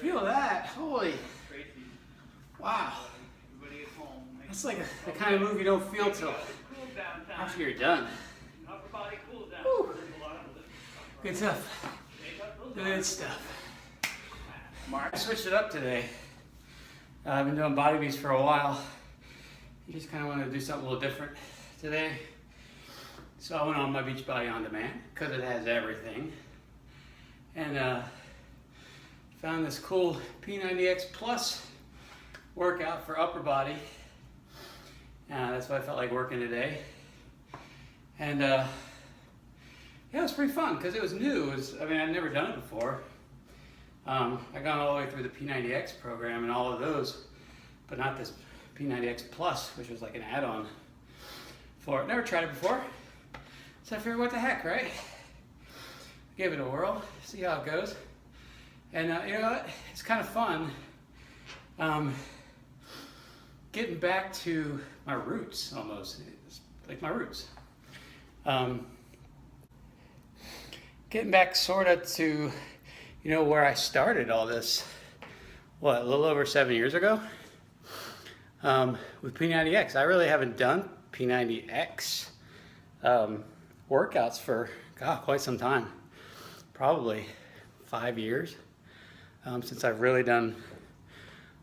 Feel that? Holy. Wow. That's like the kind of move you don't feel till after you're done. Whew. Good stuff. Good stuff. I switched it up today. I've been doing body beats for a while. I just kind of wanted to do something a little different today. So I went on my Beachbody On Demand because it has everything. And found this cool P90X Plus workout for upper body. That's what I felt like working today. And yeah, it was pretty fun because it was new. I'd never done it before. I've gone all the way through the P90X program and all of those, but not this P90X Plus, which was like an add-on for it. Never tried it before. So I figured, what the heck, right? Give it a whirl, see how it goes. And you know what? It's kind of fun getting back to my roots almost. It's like my roots. Getting back sort of to, you know, where I started all this, what, a little over 7 years ago? With P90X. I really haven't done P90X workouts for, God, quite some time. Probably 5 years since I've really done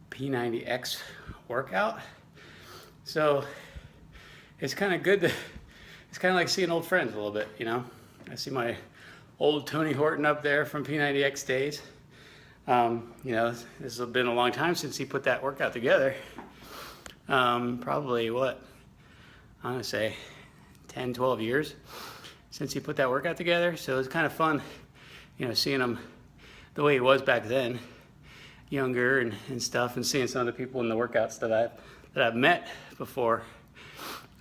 P90X workout. So it's kind of good to, it's kind of like seeing old friends a little bit, you know. I see my old Tony Horton up there from P90X days. You know, this has been a long time since he put that workout together. Probably what, I'm gonna say 10, 12 years since he put that workout together. So it's kind of fun, you know, seeing him the way he was back then, younger and stuff, and seeing some of the people in the workouts that I've met before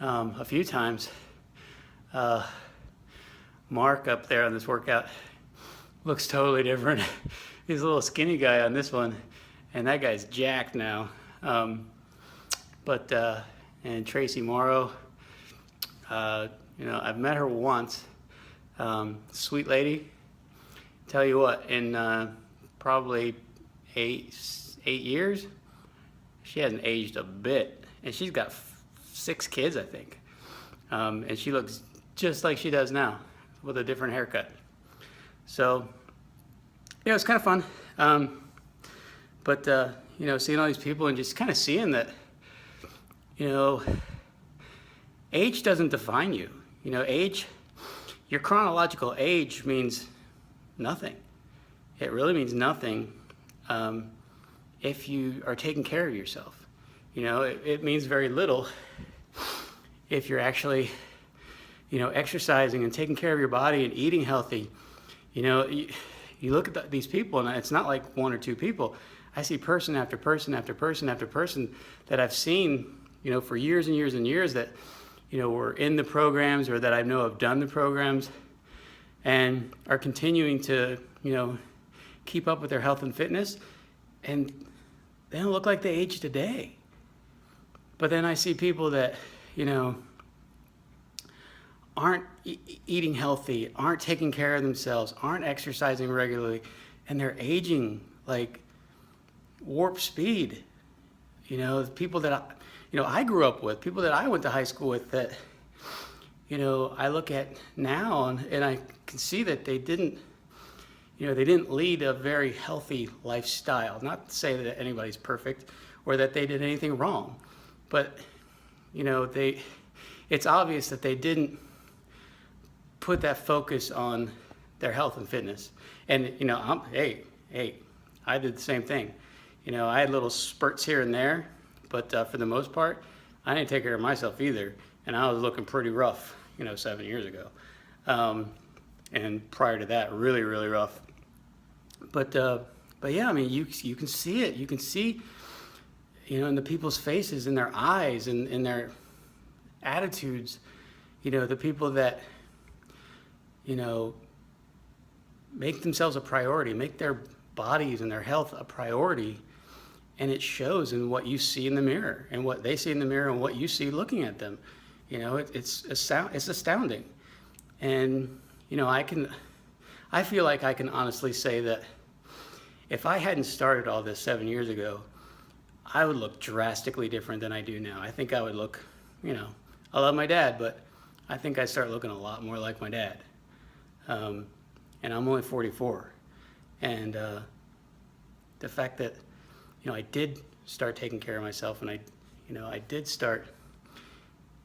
a few times. Mark up there on this workout looks totally different. He's a little skinny guy on this one, and that guy's jacked now. And Tracy Morrow, you know, I've met her once. Sweet lady. Tell you what, in probably eight years, she hasn't aged a bit, and she's got 6 kids, I think. And she looks just like she does now, with a different haircut. So, yeah, it's kind of fun. You know, seeing all these people and just kind of seeing that, you know, age doesn't define you. You know, age, your chronological age means nothing. It really means nothing if you are taking care of yourself. You know, it means very little if you're actually, you know, exercising and taking care of your body and eating healthy. You know, you look at these people, and it's not like 1 or 2 people. I see person after person after person after person that I've seen, you know, for years and years and years that, you know, were in the programs or that I know have done the programs and are continuing to, you know, keep up with their health and fitness, and they don't look like they age today. But then I see people that, you know, aren't eating healthy, aren't taking care of themselves, aren't exercising regularly, and they're aging like warp speed. You know, people that I grew up with, people that I went to high school with, that, you know, I look at now and I can see that they didn't, you know, they didn't lead a very healthy lifestyle. Not to say that anybody's perfect or that they did anything wrong, but, you know, it's obvious that they didn't put that focus on their health and fitness. And, you know, hey, I did the same thing. You know, I had little spurts here and there, but for the most part, I didn't take care of myself either. And I was looking pretty rough, you know, 7 years ago. And prior to that, really, really rough. But yeah, I mean, you can see it. You can see, you know, in the people's faces, in their eyes, in their attitudes, you know, the people that, you know, make themselves a priority, make their bodies and their health a priority. And it shows in what you see in the mirror and what they see in the mirror and what you see looking at them. You know, it's astounding. And, you know, I feel like I can honestly say that if I hadn't started all this 7 years ago, I would look drastically different than I do now. I think I would look, you know, I love my dad, but I think I'd start looking a lot more like my dad. And I'm only 44. And the fact that, you know, I did start taking care of myself and I did start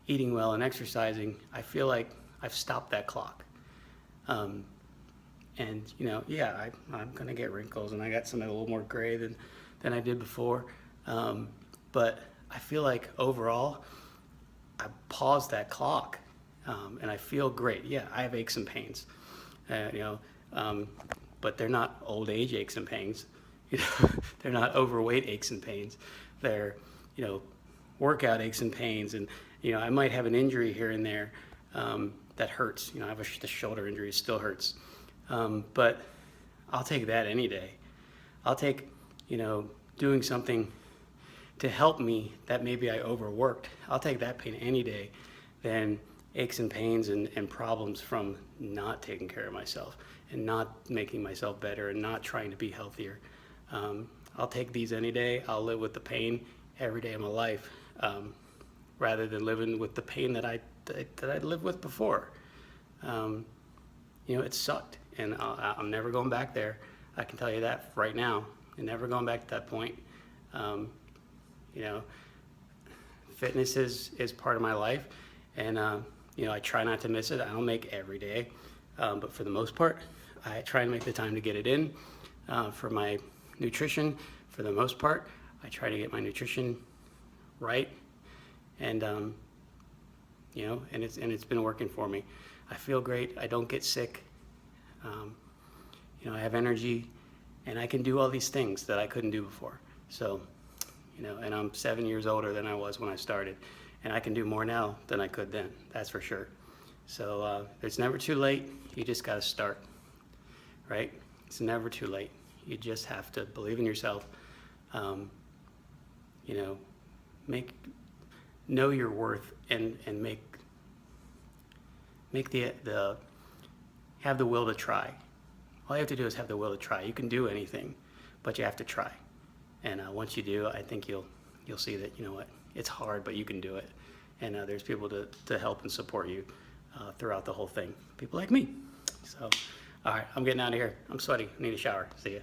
eating well and exercising, I feel like I've stopped that clock. And, you know, yeah, I'm going to get wrinkles and I got some a little more gray than I did before. But I feel like overall, I paused that clock and I feel great. Yeah, I have aches and pains, you know, but they're not old age aches and pains. You know, they're not overweight aches and pains. They're, you know, workout aches and pains. And, you know, I might have an injury here and there that hurts. You know, I have the shoulder injury, it still hurts. But I'll take that any day. I'll take, you know, doing something to help me that maybe I overworked. I'll take that pain any day than aches and pains and problems from not taking care of myself and not making myself better and not trying to be healthier. I'll take these any day. I'll live with the pain every day of my life, rather than living with the pain that I lived with before. You know, it sucked, and I'm never going back there. I can tell you that right now. I'm never going back to that point. You know, fitness is part of my life, and you know, I try not to miss it. I don't make every day, but for the most part, I try to make the time to get it in. For my nutrition, for the most part, I try to get my nutrition right, and you know, and it's been working for me. I feel great. I don't get sick. You know, I have energy, and I can do all these things that I couldn't do before. So, you know, and I'm 7 years older than I was when I started, and I can do more now than I could then. That's for sure. So it's never too late. You just got to start, right? It's never too late. You just have to believe in yourself. You know, know your worth and have the will to try. All you have to do is have the will to try. You can do anything, but you have to try. And once you do, I think you'll see that, you know what, it's hard, but you can do it. And there's people to help and support you throughout the whole thing. People like me. So, all right, I'm getting out of here. I'm sweaty. I need a shower. See ya.